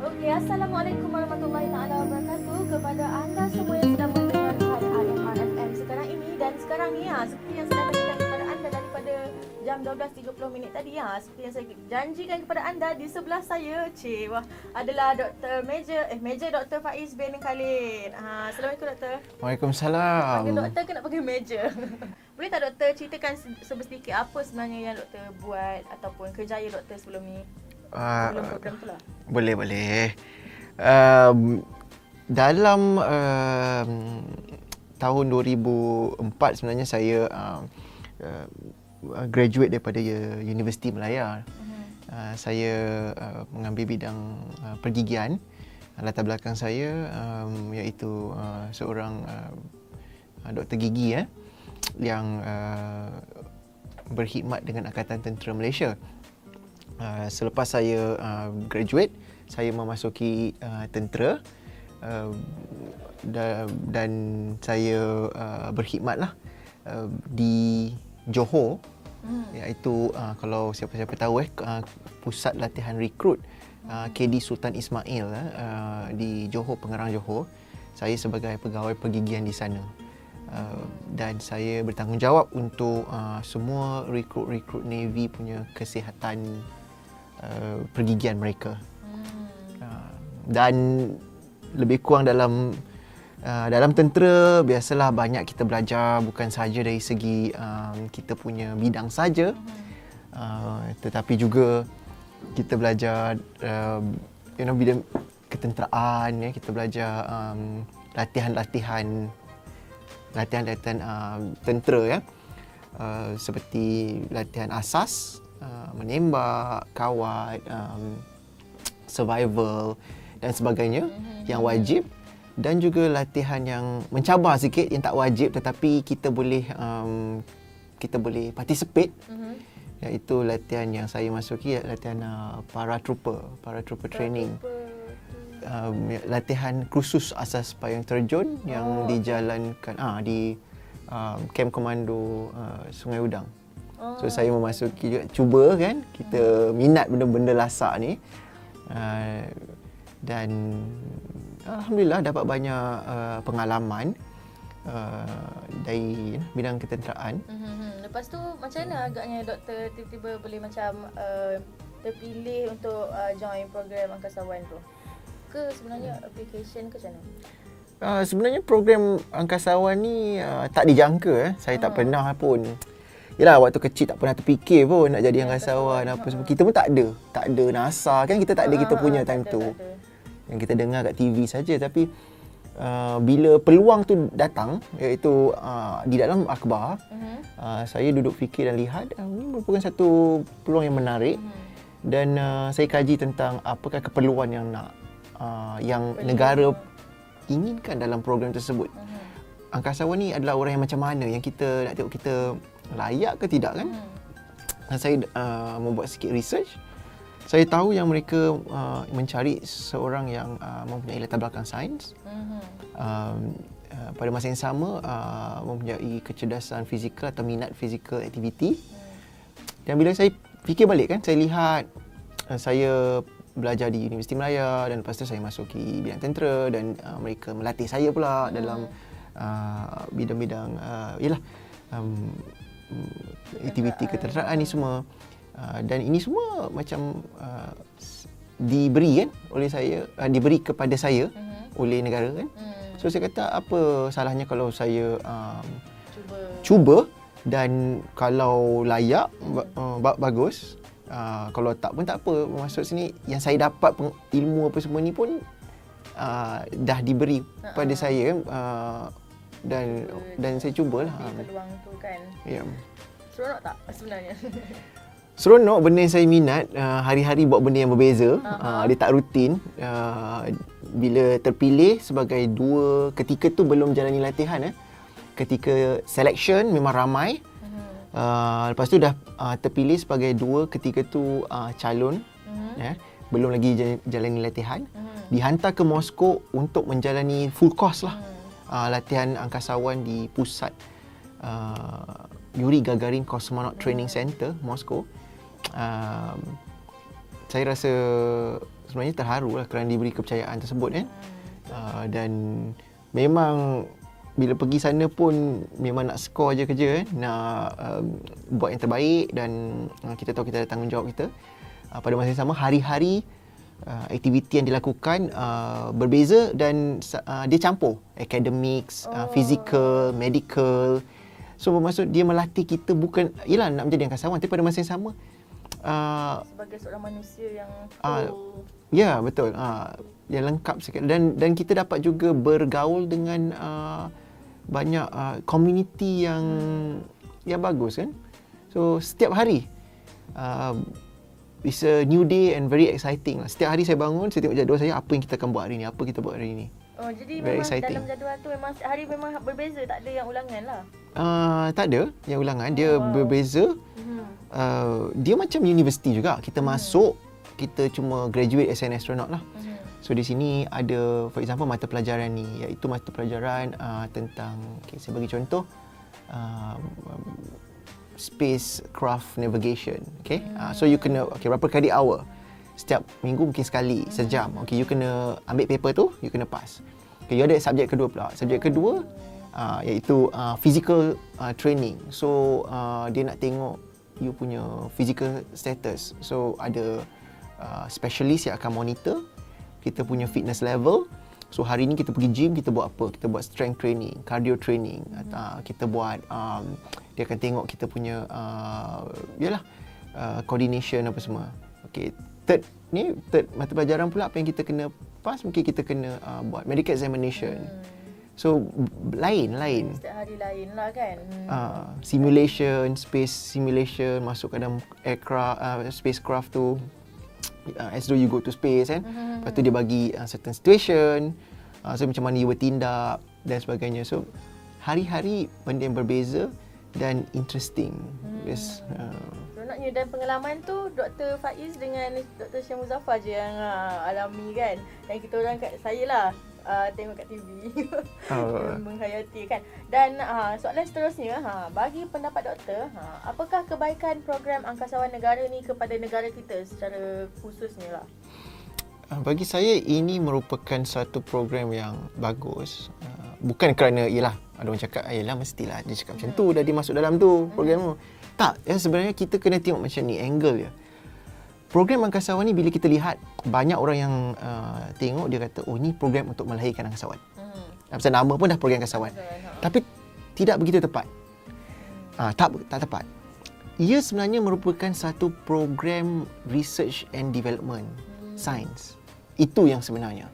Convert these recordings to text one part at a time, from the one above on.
Okey, Assalamualaikum warahmatullahi taala wabarakatuh kepada anda semua yang sedang mendengarkan AMR FM sekarang ini. Dan sekarang ni seperti yang saya bagikan kepada anda daripada jam 12.30 minit tadi seperti yang saya janjikan kepada anda, di sebelah saya adalah Dr. Major Dr. Faiz bin Khalid. Assalamualaikum Doktor. Waalaikumsalam. Panggil doktor ke nak panggil Major? Boleh tak Doktor ceritakan sedikit apa sebenarnya yang Doktor buat ataupun kerjaya Doktor sebelum ni? Sebelum program tu lah. Boleh. Dalam tahun 2004 sebenarnya saya graduate daripada Universiti Malaya. Saya mengambil bidang pergigian. Latar belakang saya iaitu seorang doktor gigi yang berkhidmat dengan Angkatan Tentera Malaysia. Selepas saya graduate, saya memasuki tentera dan saya berkhidmatlah di Johor, iaitu kalau siapa-siapa tahu pusat latihan rekrut KD Sultan Ismail di Johor, Pengarang Johor. Saya sebagai pegawai pergigian di sana. Dan saya bertanggungjawab untuk semua rekrut Navy punya kesihatan pergigian mereka. Dan lebih kurang dalam tentera biasalah banyak kita belajar, bukan saja dari segi kita punya bidang saja, tetapi juga kita belajar bidang ketenteraan, kita belajar latihan tentera seperti latihan asas, menembak, kawat, survival dan sebagainya yang wajib, dan juga latihan yang mencabar sikit yang tak wajib tetapi kita boleh participate, iaitu latihan yang saya masuki, latihan paratrooper training. Latihan kursus asas payung terjun yang dijalankan di Kem Komando Sungai Udang. So saya memasuki juga, cuba kan kita minat benda-benda lasak ni, dan alhamdulillah dapat banyak pengalaman dari bidang ketenteraan. Lepas tu macam mana agaknya doktor tiba-tiba boleh macam terpilih untuk join program angkasawan tu? Ke sebenarnya application ke macam mana? Sebenarnya program angkasawan ni tak dijangka. Saya tak pernah pun. Yelah, waktu kecil tak pernah terfikir pun nak jadi angkasawan apa semua. Kita pun tak ada NASA kan, kita tak ada kita punya time tu. Yang kita dengar kat TV saja. Tapi bila peluang tu datang, iaitu di dalam akhbar, saya duduk fikir dan lihat ini merupakan satu peluang yang menarik. Dan saya kaji tentang apakah keperluan yang negara inginkan dalam program tersebut. Angkasawan ni adalah orang yang macam mana, yang kita nak tengok kita layak ke tidak kan. Saya membuat sikit research. Saya tahu yang mereka mencari seorang yang mempunyai latar belakang sains, pada masa yang sama mempunyai kecerdasan fizikal atau minat physical activity. Dan bila saya fikir balik kan, saya lihat saya belajar di Universiti Malaya dan lepas tu saya masuki bidang tentera dan mereka melatih saya pula dalam bidang-bidang aktiviti ketenteraan ni semua. Dan ini semua macam diberi kepada saya oleh negara kan. So saya kata apa salahnya kalau saya cuba, dan kalau layak bagus, kalau tak pun tak apa. Maksud sini yang saya dapat ilmu apa semua ni pun dah diberi pada saya, dan saya cubalah. Peluang tu kan. Ya. Seronok tak sebenarnya? Seronok, benda yang saya minat. Hari-hari buat benda yang berbeza. Dia tak rutin. Bila terpilih sebagai ketika tu belum jalani latihan. Ketika selection memang ramai. Lepas tu dah terpilih sebagai ketika tu calon. Belum lagi jalani latihan. Dihantar ke Moskow untuk menjalani full course lah. Latihan angkasawan di pusat Yuri Gagarin Cosmonaut Training Center, Moskow. Saya rasa sebenarnya terharu lah kerana diberi kepercayaan tersebut kan. Dan memang bila pergi sana pun memang nak score je kerja kan, nak buat yang terbaik dan kita tahu kita ada tanggungjawab kita. Pada masa yang sama hari-hari aktiviti yang dilakukan berbeza dan dia campur academics, physical, medical. So bermaksud dia melatih kita bukan ialah nak menjadi angkasawan, tapi pada masa yang sama sebagai seorang manusia yang ya betul, yang lengkap sikit dan kita dapat juga bergaul dengan banyak community yang bagus kan. So setiap hari it's a new day and very exciting lah. Setiap hari saya bangun, saya tengok jadual saya, apa yang kita akan buat hari ni, apa kita buat hari ni. Oh, jadi Very memang exciting. dalam jadual tu memang setiap hari memang berbeza, tak ada yang ulangan lah. Tak ada yang ulangan, dia berbeza. Dia macam universiti juga. Kita masuk, kita cuma graduate as an astronaut lah. So di sini ada, for example, mata pelajaran ni, iaitu mata pelajaran tentang, saya bagi contoh, spacecraft navigation. So you kena, berapa credit hour? Setiap minggu mungkin sekali, sejam. You kena ambil paper tu, you kena pass. You ada subjek kedua pula. Subjek kedua iaitu physical training. So dia nak tengok you punya physical status. So ada specialist yang akan monitor kita punya fitness level. So hari ni kita pergi gym, kita buat apa? Kita buat strength training, cardio training. Kita buat dia akan tengok kita punya coordination apa semua. Third mata pelajaran pula apa yang kita kena pass, mungkin kita kena buat medical examination. So lain. Setiap hari lain lah kan. Simulation, space simulation, masuk ke dalam aircraft, spacecraft tu, as though you go to space kan. Lepas tu dia bagi certain situation, so macam mana you bertindak dan sebagainya. So hari-hari benda yang berbeza dan interesting. Yes. Sebenarnya dan pengalaman tu Dr. Faiz dengan Dr. Syah Muzaffar je yang alami kan. Dan kita orang saya lah tengok kat TV. Menghayati kan. Dan soalan seterusnya, bagi pendapat doktor, apakah kebaikan program angkasawan negara ni kepada negara kita secara khususnya lah? Bagi saya ini merupakan satu program yang bagus. Bukan kerana ialah ada orang cakap ialah mestilah dia cakap macam tu dah dia masuk dalam tu program tu. Tak, sebenarnya kita kena tengok macam ni angle dia. Program angkasawan ni bila kita lihat banyak orang yang tengok dia kata oh ni program untuk melahirkan angkasawan. Pasal nama pun dah program angkasawan. Tapi tidak begitu tepat. Tak tepat. Ia sebenarnya merupakan satu program research and development science. Itu yang sebenarnya.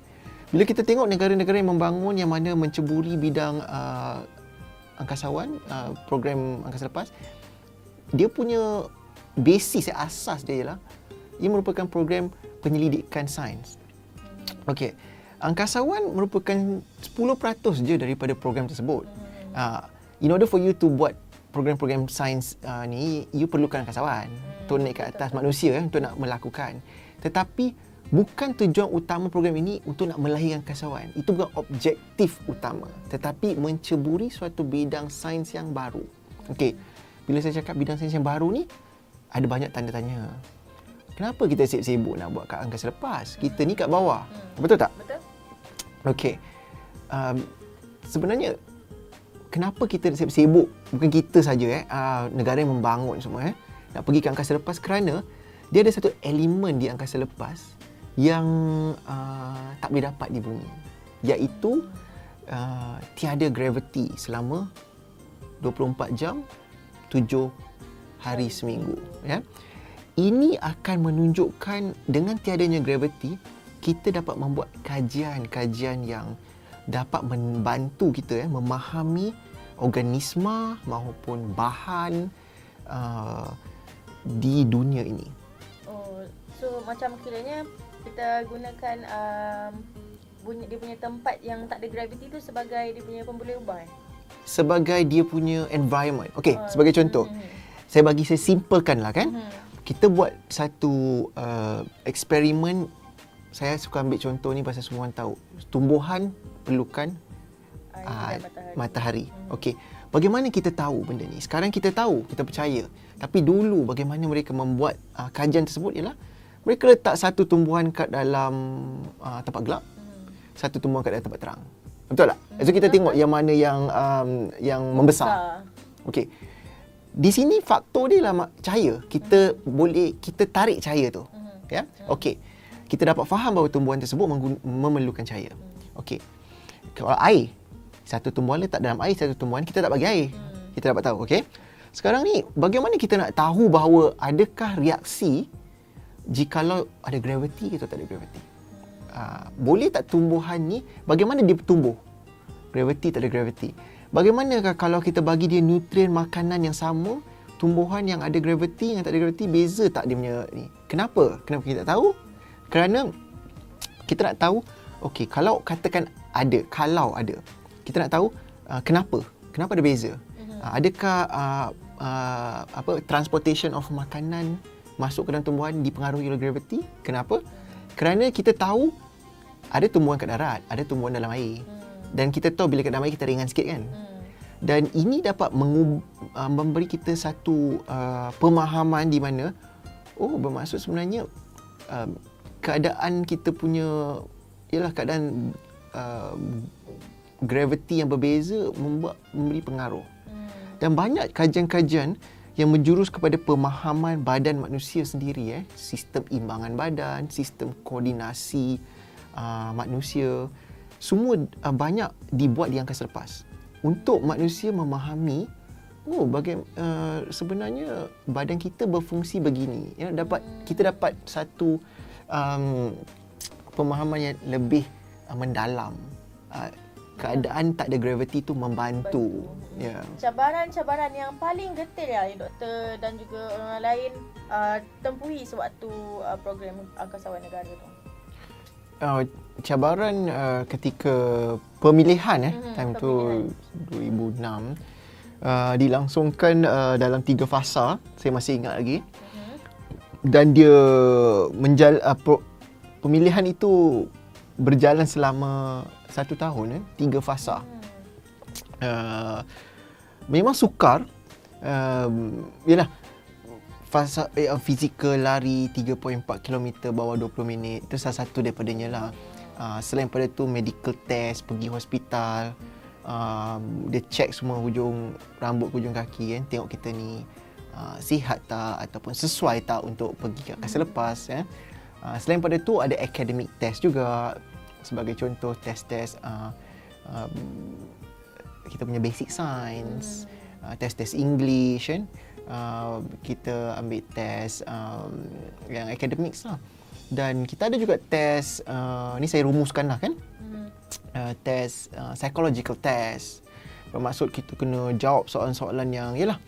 Bila kita tengok negara-negara yang membangun yang mana menceburi bidang angkasawan, program angkasa lepas, dia punya basis, asas dia ialah ia merupakan program penyelidikan sains. Okey, angkasawan merupakan 10% je daripada program tersebut. In order for you to buat program-program sains ni, you perlukan angkasawan untuk naik ke atas manusia untuk nak melakukan. Tetapi bukan tujuan utama program ini untuk nak melahirkan angkasawan. Itu bukan objektif utama. Tetapi menceburi suatu bidang sains yang baru. Okey, bila saya cakap bidang sains yang baru ni, ada banyak tanda tanya. Kenapa kita sibuk-sibuk nak buat kat angkasa lepas? Kita ni kat bawah. Betul tak? Betul. Okey. Sebenarnya kenapa kita sibuk, bukan kita saja negara yang membangun semua nak pergi ke angkasa lepas, kerana dia ada satu elemen di angkasa lepas yang tak boleh dapat di bumi, iaitu tiada gravity selama 24 jam 7 hari seminggu ya. Ini akan menunjukkan dengan tiadanya gravity, kita dapat membuat kajian-kajian yang dapat membantu kita memahami organisma maupun bahan di dunia ini. Oh, so macam kiranya kita gunakan dia punya tempat yang tak ada gravity tu sebagai dia punya pembuluh ubah. Sebagai dia punya environment. Okey, sebagai contoh. Saya simplekanlah kan. Kita buat satu eksperimen. Saya suka ambil contoh ni pasal semua orang tahu. Tumbuhan perlukan matahari. Okey. Bagaimana kita tahu benda ni? Sekarang kita tahu, kita percaya. Tapi dulu bagaimana mereka membuat kajian tersebut ialah Mereka letak satu tumbuhan kat dalam tempat gelap, satu tumbuhan kat dalam tempat terang. Betul tak? So kita tengok yang mana yang membesar. Okey. Di sini faktor dia lah cahaya. Kita tarik cahaya tu. Ya. Okey. Kita dapat faham bahawa tumbuhan tersebut memerlukan cahaya. Okey. Kalau air, satu tumbuhan letak dalam air, satu tumbuhan kita tak bagi air. Kita dapat tahu, okey. Sekarang ni bagaimana kita nak tahu bahawa adakah reaksi jikalau ada graviti atau tak ada graviti? Boleh tak tumbuhan ni, bagaimana dia tumbuh? Graviti tak ada graviti. Bagaimanakah kalau kita bagi dia nutrien makanan yang sama, tumbuhan yang ada graviti, yang tak ada graviti, beza tak dia punya ni? Kenapa? Kenapa kita tak tahu? Kerana kita nak tahu, okey, kalau katakan ada, kalau ada, kita nak tahu kenapa? Kenapa ada beza? Adakah transportation of makanan masuk ke dalam tumbuhan dipengaruhi oleh graviti? Kenapa? Kerana kita tahu ada tumbuhan kat darat, ada tumbuhan dalam air. Dan kita tahu bila kat dalam air kita ringan sikit kan? Dan ini dapat memberi kita satu pemahaman di mana bermaksud sebenarnya keadaan kita punya ialah keadaan graviti yang berbeza memberi pengaruh. Dan banyak kajian-kajian yang menjurus kepada pemahaman badan manusia sendiri, sistem imbangan badan, sistem koordinasi manusia, semua banyak dibuat di angkasa lepas untuk manusia memahami sebenarnya badan kita berfungsi begini. Kita dapat satu pemahaman yang lebih mendalam. Keadaan tak ada graviti tu membantu. Ya. Cabaran-cabaran yang paling getir ya doktor dan juga orang lain tempuhi sewaktu program Angkasawan Negara tu. Cabaran ketika pemilihan time tu 2006 dilangsungkan dalam 3 fasa, saya masih ingat lagi. Dan dia pemilihan itu berjalan selama 1 tahun, 3 fasa. Memang sukar. Yalah, fasa fizikal lari 3.4 km bawah 20 minit. Itu salah satu daripadanya lah. Selain pada tu medical test, pergi hospital, dia check semua hujung rambut, hujung kaki kan, tengok kita ni sihat tak ataupun sesuai tak untuk pergi ke angkasa lepas ya. Selain pada tu ada academic test juga. Sebagai contoh test-test kita punya basic science, test-test English kan. Kita ambil test yang academics lah. Dan kita ada juga test, ni saya rumuskan lah kan. Test psychological test. Bermaksud kita kena jawab soalan-soalan yang yalah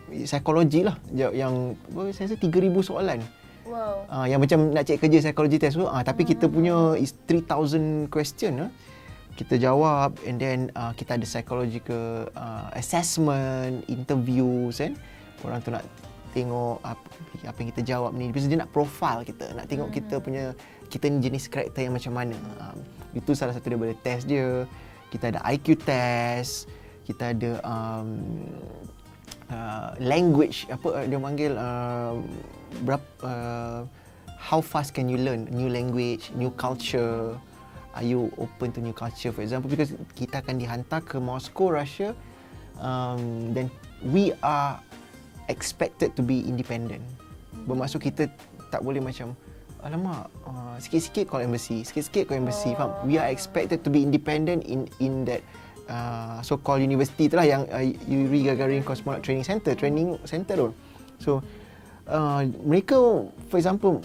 psikologi lah, yang saya rasa 3,000 soalan. Wow. Yang macam nak cek kerja psikologi test tu, tapi kita punya is 3,000 question. Kita jawab and then kita ada psychological assessment, interviews kan. Orang tu nak tengok apa yang kita jawab ni. Lepas tu dia nak profile kita, nak tengok kita ni jenis karakter yang macam mana. Itu salah satu daripada test dia. Kita ada IQ test, kita ada language, apa dia panggil how fast can you learn new language, new culture. Are you open to new culture, for example? Because kita akan dihantar ke Moscow, Russia, then we are expected to be independent. Bermaksud kita tak boleh macam alamak, sikit-sikit call embassy, sikit-sikit call embassy. Faham? We are expected to be independent in that so-called university tu lah, yang Yuri Gagarin Cosmonaut Training Center tu. So mereka, for example,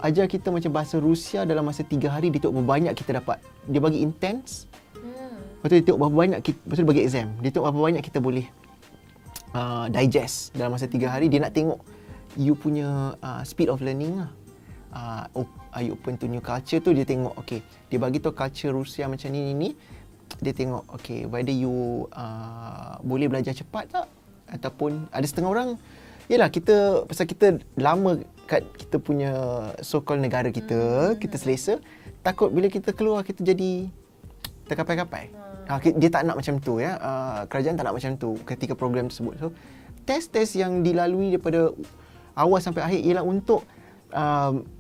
ajar kita macam bahasa Rusia dalam masa 3 hari, dia tengok berapa banyak kita dapat. Dia bagi intense. Lepas tu dia tengok berapa banyak kita, lepas tu dia bagi exam. Dia tengok berapa banyak kita boleh digest dalam masa 3 hari. Dia nak tengok you punya speed of learning lah. Are you open to new culture tu, dia tengok, okay, dia bagi tahu culture Rusia macam ni. Dia tengok, okay, whether you boleh belajar cepat tak, ataupun ada setengah orang, yelah, pasal kita lama kat kita punya so-called negara kita, kita selesa, takut bila kita keluar kita jadi terkapai-kapai. Dia tak nak macam tu ya. Kerajaan tak nak macam tu ketika program tersebut. So, test-test yang dilalui daripada awal sampai akhir ialah untuk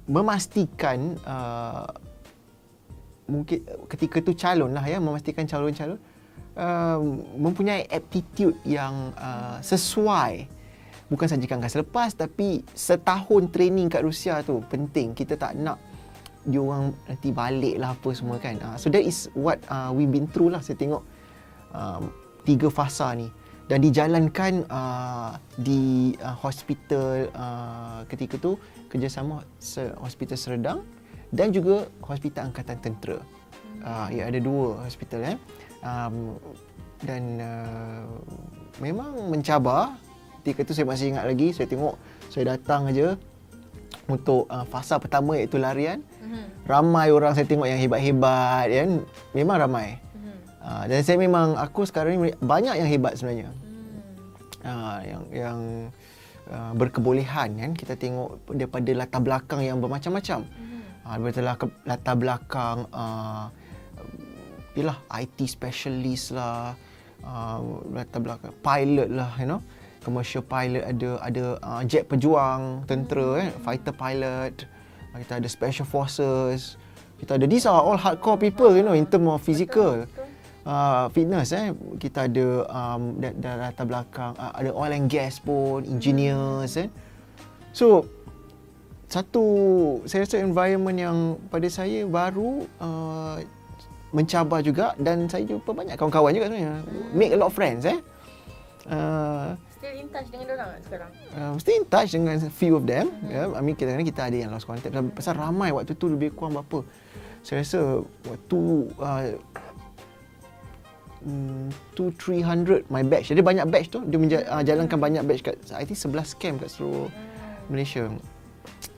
memastikan mungkin ketika tu calon lah ya, memastikan calon-calon mempunyai aptitude yang sesuai. Bukan saja angkasa lepas, tapi setahun training kat Rusia tu penting. Kita tak nak diorang nanti balik lah apa semua kan. So that is what we've been through lah. Saya tengok 3 fasa ni. Dan dijalankan di hospital ketika tu, kerjasama Hospital Seredang dan juga Hospital Angkatan Tentera. Ya, ada 2 hospital dan memang mencabar. Ketika tu saya masih ingat lagi, saya tengok, saya datang aja untuk fasa pertama iaitu larian. Ramai orang saya tengok yang hebat-hebat kan, memang ramai. Dan saya memang, aku sekarang ni banyak yang hebat sebenarnya. Yang berkebolehan kan, kita tengok daripada latar belakang yang bermacam-macam. Daripada latar belakang yalah IT specialist lah, latar belakang pilot lah, you know, commercial pilot, ada jet pejuang tentera fighter pilot, kita ada special forces, kita ada, these are all hardcore people, you know, in term of physical fitness. Kita ada latar belakang, ada oil and gas pun, engineers So saya rasa environment yang pada saya baru, mencabar juga, dan saya jumpa banyak kawan-kawan juga sebenarnya. Make a lot of friends. Still in touch dengan diorang sekarang? Still in touch dengan few of them. I mean, kadang-kadang kita ada yang lost contact. Pasal ramai waktu tu, lebih kurang berapa? Saya rasa waktu 200-300 my batch. Jadi banyak batch tu, dia jalankan banyak batch kat, I think 11 camp kat seluruh Malaysia.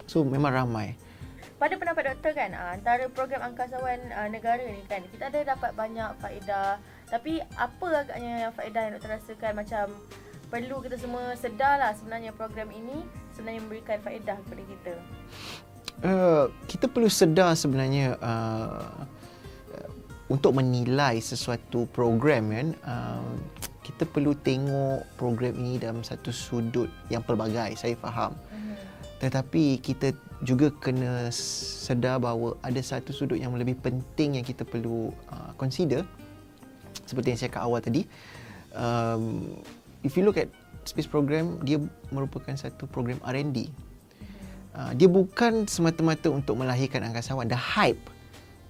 So memang ramai. Pada pendapat doktor kan, antara program angkasawan negara ni kan, kita ada dapat banyak faedah. Tapi apa agaknya yang faedah yang doktor rasakan macam perlu kita semua sedar lah sebenarnya program ini sebenarnya memberikan faedah kepada kita? Kita perlu sedar sebenarnya untuk menilai sesuatu program kan, kita perlu tengok program ini dalam satu sudut yang pelbagai, saya faham. Tetapi kita juga kena sedar bahawa ada satu sudut yang lebih penting yang kita perlu consider. Seperti yang saya cakap awal tadi, if you look at space program, dia merupakan satu program R&D. Dia bukan semata-mata untuk melahirkan angkasawan. The hype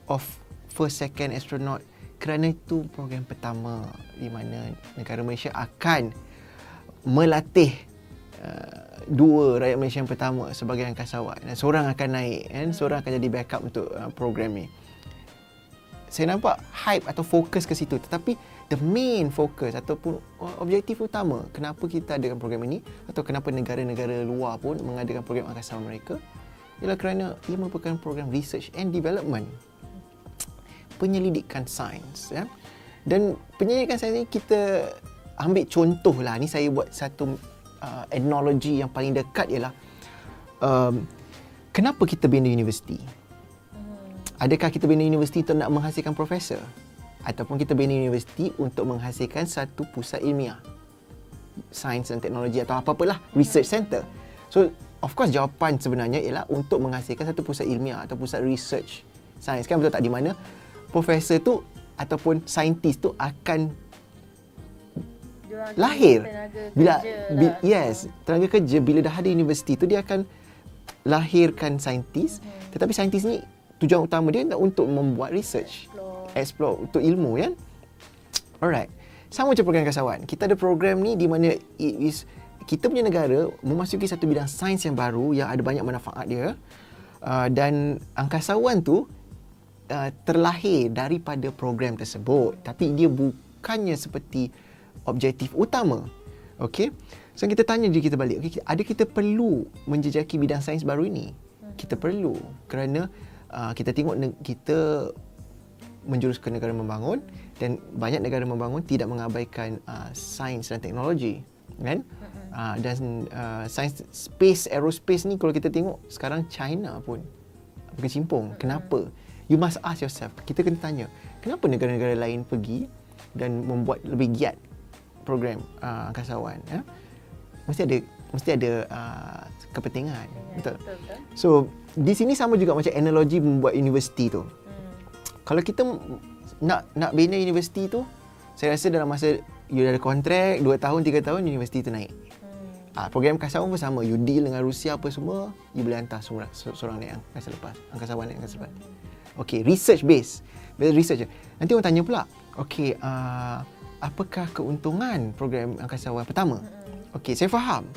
of first, second astronaut, kerana itu program pertama di mana negara Malaysia akan melatih 2 rakyat Malaysia yang pertama sebagai angkasawan, dan seorang akan naik kan, seorang akan jadi backup untuk program ni. Saya nampak hype atau fokus ke situ, tetapi the main focus ataupun objektif utama kenapa kita adakan program ini atau kenapa negara-negara luar pun mengadakan program angkasawan mereka ialah kerana ia merupakan program research and development, penyelidikan sains ya. Dan penyelidikan sains ni kita ambil contoh lah, ni saya buat satu analogi yang paling dekat ialah kenapa kita bina universiti? Adakah kita bina universiti untuk nak menghasilkan profesor? Ataupun kita bina universiti untuk menghasilkan satu pusat ilmiah, sains dan teknologi atau apa-apalah, research center? So, of course jawapan sebenarnya ialah untuk menghasilkan satu pusat ilmiah atau pusat research sains. Kan betul tak? Di mana profesor tu ataupun saintis tu akan lahir bila tenaga kerja bila dah ada universiti tu, dia akan lahirkan saintis. Tetapi saintis ni tujuan utama dia untuk membuat research, explore untuk ilmu kan. Alright, sama macam program angkasawan, kita ada program ni di mana kita punya negara memasuki satu bidang sains yang baru yang ada banyak manfaat dia, dan angkasawan tu terlahir daripada program tersebut, tapi dia bukannya seperti objektif utama. Okey. So kita tanya diri kita balik, okey, ada kita perlu menjejaki bidang sains baru ini? Kita perlu, kerana kita tengok kita menjurus ke negara membangun, dan banyak negara membangun tidak mengabaikan sains dan teknologi kan. Dan sains space, aerospace ni kalau kita tengok sekarang China pun berkecimpung. Kenapa? You must ask yourself, kita kena tanya, kenapa negara-negara lain pergi dan membuat lebih giat program angkasawan ya? Mesti ada mesti ada kepentingan. Betul. Betul. So, di sini sama juga macam analogi membuat universiti tu. Kalau kita nak bina universiti tu, saya rasa dalam masa you dah ada kontrak 2 tahun, 3 tahun, universiti tu naik. Program angkasawan pun sama. You deal dengan Rusia apa semua, you boleh hantar seorang naik angkasawan naik angkasa lepas. Okay, research base. Research. Nanti orang tanya pula, okay, apakah keuntungan program angkasawan pertama? Okay, saya faham.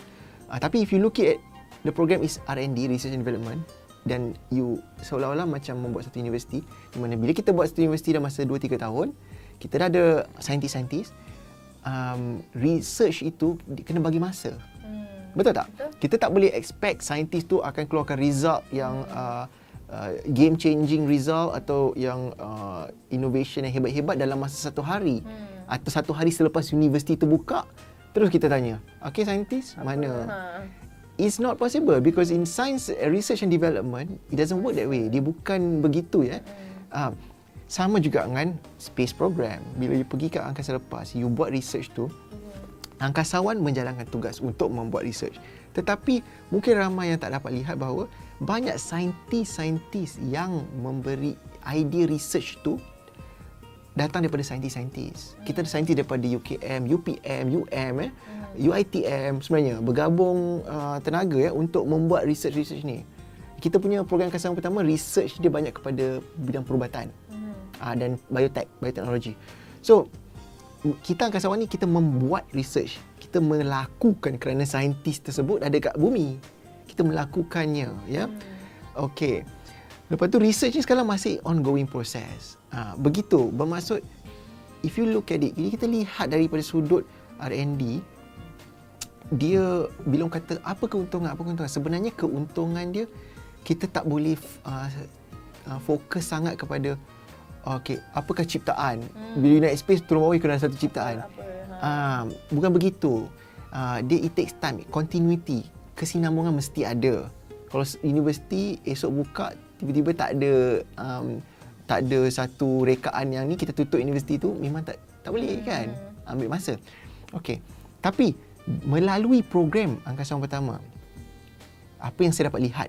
Tapi if you look at the program is R&D, Research and Development, dan you seolah-olah macam membuat satu universiti, di mana bila kita buat satu universiti dalam masa 2-3 tahun, kita dah ada saintis-saintis, research itu kena bagi masa. Betul tak? Betul. Kita tak boleh expect saintis tu akan keluarkan result yang game changing result atau yang innovation yang hebat-hebat dalam masa 1 hari. Atau 1 hari selepas universiti tu buka, terus kita tanya, okay, saintis mana? It's not possible because in science research and development, it doesn't work that way. Dia bukan begitu ya. Sama juga dengan space program. Bila you pergi ke angkasa lepas, you buat research tu, angkasawan menjalankan tugas untuk membuat research. Tetapi mungkin ramai yang tak dapat lihat bahawa banyak saintis-saintis yang memberi idea research tu datang daripada saintis-saintis. Kita ada saintis daripada UKM, UPM, UiTM sebenarnya bergabung tenaga untuk membuat research ni. Kita punya program angkasawan pertama, research dia banyak kepada bidang perubatan dan bioteknologi. So, kita angkasawan ni kita membuat research. Kita melakukan kerana saintis tersebut ada kat bumi. Kita melakukannya, ya. Okey. Lepas tu research ni sekarang masih ongoing process. Begitu. Bermaksud if you look at it, kita lihat daripada sudut R&D, dia bila orang kata apa keuntungan, sebenarnya keuntungan dia kita tak boleh fokus sangat kepada okey, apakah ciptaan? Bila naik space turun bawah kena satu ciptaan. Bukan begitu. It takes time, continuity, kesinambungan mesti ada. Kalau universiti esok buka tiba-tiba tak ada satu rekaan yang ni, kita tutup universiti tu, memang tak boleh kan? Ambil masa. Okey. Tapi melalui program angkasawan pertama, apa yang saya dapat lihat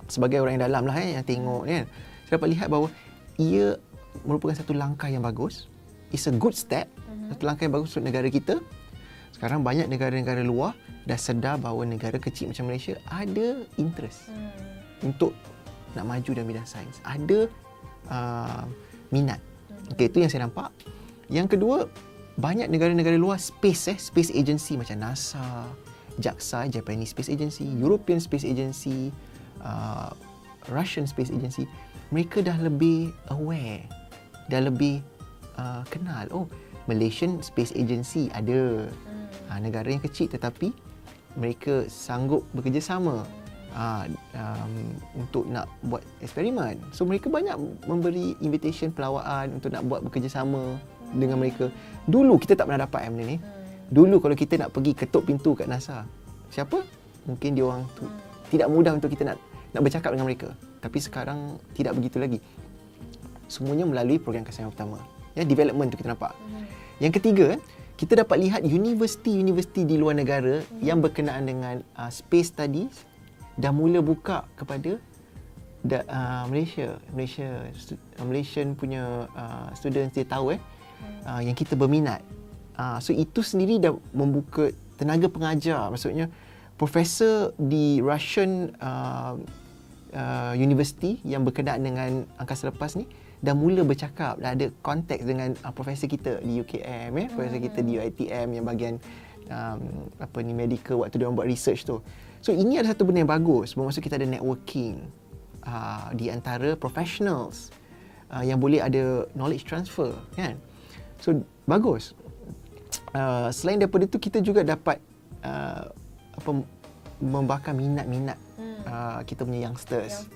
sebagai orang yang dalam lah yang tengok kan, saya dapat lihat bahawa ia merupakan satu langkah yang bagus. It's a good step. Satu langkah yang bagus untuk negara kita. Sekarang banyak negara-negara luar dah sedar bahawa negara kecil macam Malaysia ada interest untuk nak maju dalam bidang sains. Ada minat. Okay, itu yang saya nampak. Yang kedua, banyak negara-negara luar space agency macam NASA, JAXA, Japanese Space Agency, European Space Agency, Russian Space Agency, mereka dah lebih aware, dah lebih kenal. Oh, Malaysian Space Agency ada. Negara yang kecil tetapi mereka sanggup bekerjasama untuk nak buat eksperimen. So mereka banyak memberi invitation pelawaan untuk nak buat bekerjasama dengan mereka. Dulu kita tak pernah dapat benda ni. Dulu kalau kita nak pergi ketuk pintu kat NASA, siapa? Mungkin dia orang tu tidak mudah untuk kita nak bercakap dengan mereka. Tapi sekarang tidak begitu lagi. Semuanya melalui program angkasawan pertama. Ya, development tu kita nampak. Yang ketiga, kita dapat lihat universiti-universiti di luar negara yang berkenaan dengan space studies dah mula buka kepada Malaysian punya students, dia tahu yang kita berminat. So itu sendiri dah membuka tenaga pengajar, maksudnya profesor di Russian university yang berkenaan dengan angkasa lepas ni dah mula bercakap, dah ada konteks dengan profesor kita di UKM, profesor kita di UiTM yang bahagian medical waktu dia orang buat research tu. So ini adalah satu benda yang bagus, bermaksud kita ada networking di antara professionals yang boleh ada knowledge transfer, kan? So bagus. Selain daripada itu, kita juga dapat membakar minat-minat kita punya youngsters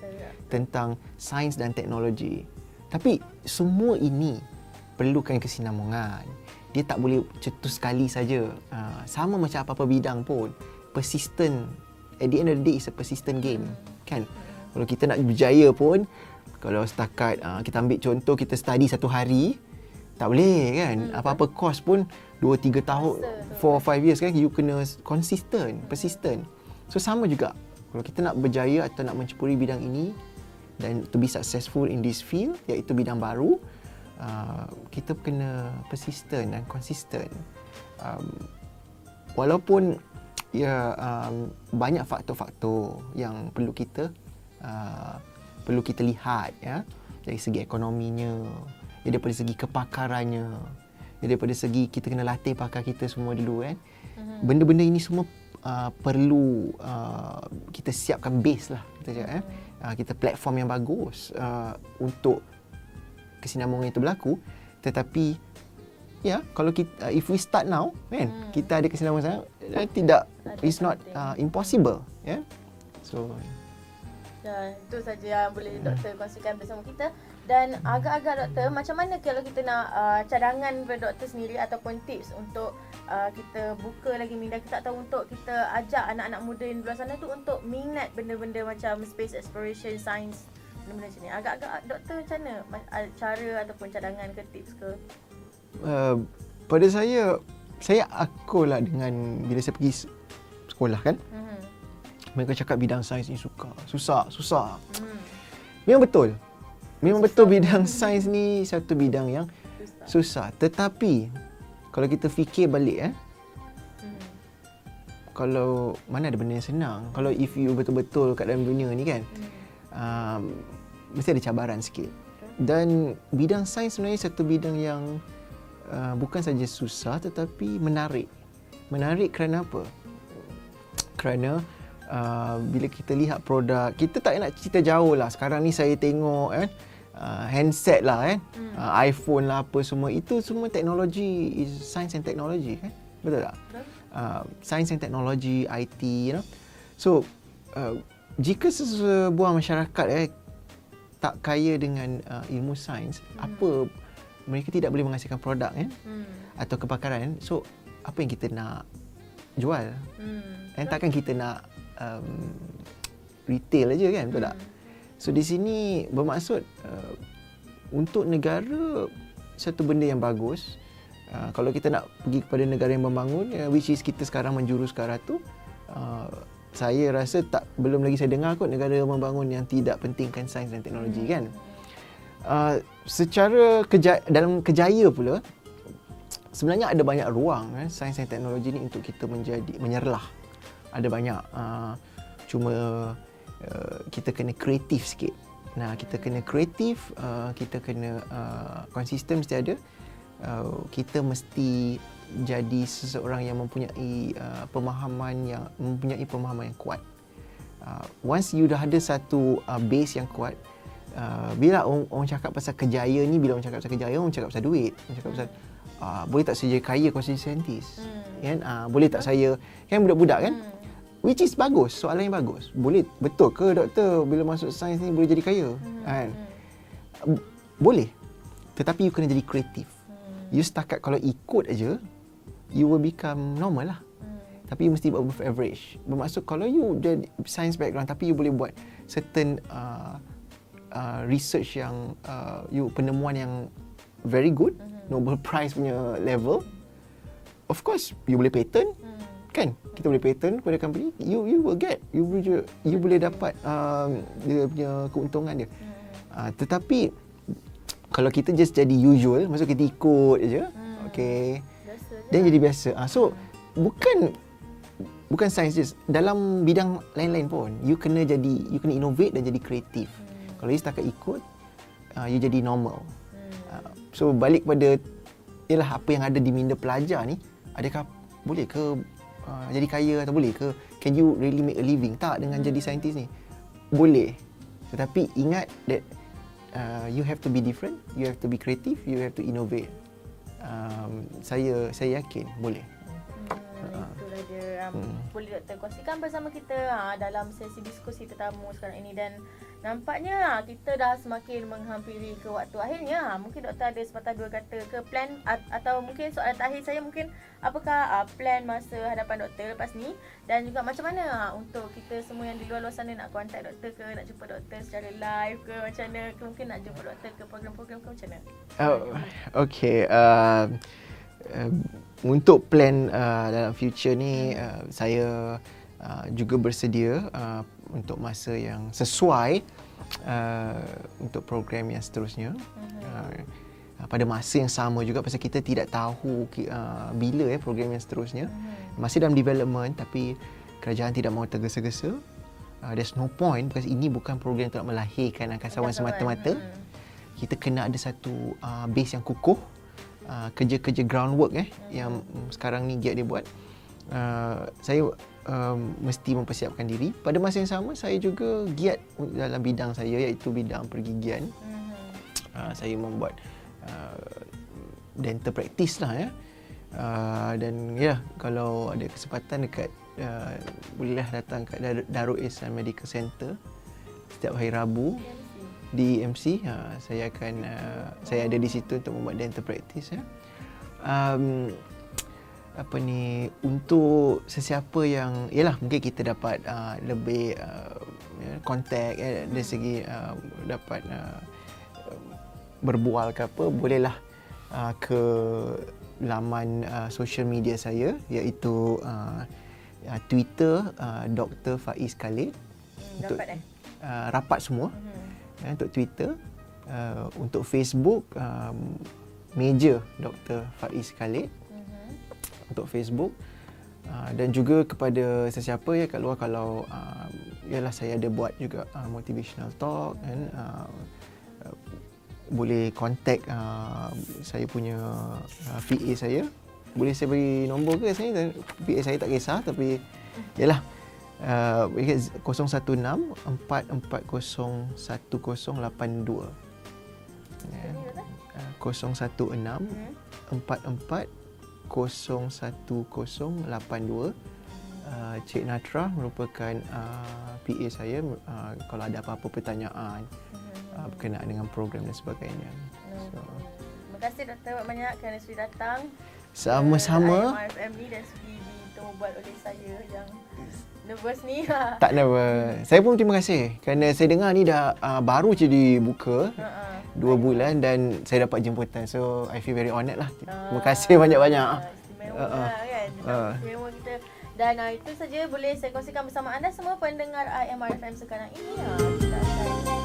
tentang sains dan teknologi. Tapi semua ini perlukan kesinambungan. Dia tak boleh cetus sekali saja. Sama macam apa-apa bidang pun, persistent. At the end of the day, it's a persistent game, kan? Kalau kita nak berjaya pun, kalau setakat kita ambil contoh, kita study 1 hari, Tak boleh kan. Apa-apa course pun 2-3 tahun, 4-5 years kan, you kena persistent. So sama juga. Kalau kita nak berjaya atau nak menceburi bidang ini dan to be successful in this field, iaitu bidang baru, kita kena persistent dan konsisten. Walaupun banyak faktor-faktor yang perlu kita lihat ya, dari segi ekonominya, daripada segi kepakarannya, daripada segi kita kena latih pakar kita semua dulu kan. Benda-benda ini semua perlu kita siapkan base lah kita cakap kita platform yang bagus untuk kesinambungan itu berlaku. Tetapi kalau kita if we start now kan, kita ada kesinambungan tidak, it's not impossible ya. So itu saja yang boleh doktor kongsikan bersama kita. Dan agak-agak doktor, macam mana kalau kita nak cadangan daripada doktor sendiri ataupun tips untuk kita buka lagi minda, kita tak tahu, untuk kita ajak anak-anak muda di luar sana tu untuk minat benda-benda macam space exploration, science, benda-benda macam ni. Agak-agak doktor macam mana cara ataupun cadangan ke tips ke? Pada saya akur lah dengan bila saya pergi sekolah kan. Mereka cakap bidang sains ni susah. Memang betul bidang sains ni satu bidang yang susah. Tetapi kalau kita fikir balik kalau mana ada benda yang senang. Kalau if you betul-betul kat dalam dunia ni kan, mesti ada cabaran sikit. Dan bidang sains sebenarnya satu bidang yang bukan saja susah tetapi menarik. Menarik kerana apa? Kerana bila kita lihat produk, kita tak nak cerita jauh lah. Sekarang ni saya tengok handset lah iPhone lah, apa semua itu semua teknologi, is science and technology kan, betul tak? Science and technology, IT, you know. So jika sebuah masyarakat tak kaya dengan ilmu sains, apa mereka tidak boleh menghasilkan produk atau kepakaran, so apa yang kita nak jual? Takkan kita nak retail aja kan, betul tak? So di sini bermaksud untuk negara satu benda yang bagus. Kalau kita nak pergi kepada negara yang membangun, which is kita sekarang menjurus ke arah tu, saya rasa belum lagi saya dengar kot negara membangun yang tidak pentingkan sains dan teknologi kan. Secara dalam kejaya pula, sebenarnya ada banyak ruang sains dan teknologi ni untuk kita menyerlah. Ada banyak, cuma kita kena kreatif sikit. Kita kena kreatif, kita kena konsisten mesti ada. Kita mesti jadi seseorang yang mempunyai pemahaman yang kuat. Once you dah ada satu base yang kuat, bila orang cakap pasal kejaya ni, orang cakap pasal duit, orang cakap pasal boleh tak saya jadi kaya kalau saya saintis, kan? Boleh tak saya, kan budak-budak kan, which is bagus, soalan yang bagus. Boleh, betul ke doktor bila masuk sains ni boleh jadi kaya? Kan? Boleh, tetapi you kena jadi kreatif. You setakat kalau ikut aja, you will become normal lah. Tapi you mesti buat above average. Bermaksud kalau you ada science background tapi you boleh buat certain research yang penemuan yang very good, Nobel Prize punya level, of course you boleh patent. Kan, kita boleh patent kepada company, you will get, you boleh dapat dia punya keuntungan dia. Tetapi kalau kita just jadi usual, maksud kita ikut je, okey, dan jadi biasa. So bukan sains je, dalam bidang lain-lain pun you kena innovate dan jadi kreatif. Kalau you setakat ikut, you jadi normal. So balik pada ialah apa yang ada di minda pelajar ni, adakah boleh ke jadi kaya, atau boleh ke, can you really make a living tak dengan jadi saintis ni? Boleh, tetapi ingat that you have to be different, you have to be creative, you have to innovate. Saya yakin boleh. Itulah dia. Boleh doktor kongsikan bersama kita dalam sesi diskusi tetamu sekarang ini. Dan nampaknya kita dah semakin menghampiri ke waktu akhirnya. Mungkin doktor ada sepatah dua kata ke plan atau mungkin soalan terakhir saya mungkin apakah plan masa hadapan doktor lepas ni, dan juga macam mana untuk kita semua yang di luar sana nak kontak doktor ke, nak jumpa doktor secara live ke, macam mana ke, mungkin nak jumpa doktor ke program-program ke, macam mana? Okay. Untuk plan dalam future ni, saya juga bersedia untuk masa yang sesuai untuk program yang seterusnya. Pada masa yang sama juga, pasal kita tidak tahu bila program yang seterusnya. Masih dalam development, tapi kerajaan tidak mahu tergesa-gesa. There's no point, because ini bukan program untuk nak melahirkan angkasawan semata-mata. Kita kena ada satu base yang kukuh, kerja-kerja groundwork yang sekarang ni giat dia buat. Saya mesti mempersiapkan diri. Pada masa yang sama, saya juga giat dalam bidang saya, iaitu bidang pergigian. Saya membuat dental practice lah dan kalau ada kesempatan dekat bolehlah datang kat Darul Ihsan Medical Center setiap hari Rabu di MC. Saya ada di situ untuk membuat dental practice. Untuk sesiapa yang mungkin kita dapat lebih kontak dari segi dapat berbual ke apa, bolehlah ke laman social media saya, iaitu Twitter Dr. Faiz Khalid. Untuk rapat semua. Untuk Twitter, untuk Facebook Meja Dr. Faiz Khalid untuk Facebook, dan juga kepada sesiapa kat luar, kalau saya ada buat juga motivational talk, kan, boleh contact saya punya PA saya. Boleh saya bagi nombor ke saya? PA saya tak kisah, tapi 016 44011082. 016 44011082. Cik Natra merupakan PA saya kalau ada apa-apa pertanyaan berkenaan dengan program dan sebagainya. Terima kasih doktor banyak kerana sudi datang. Sama-sama. IMRFM ni dan sudi ditobat oleh saya yang nervous ni. Tak nervous. Saya pun terima kasih kerana saya dengar ni dah baru je dibuka 2 bulan dan saya dapat jemputan. So I feel very honoured lah. Terima kasih banyak-banyak. Istimewa kan. Istimewa kita. Dan itu saja boleh saya kongsikan bersama anda semua pendengar IMRFM sekarang ini. Kita akan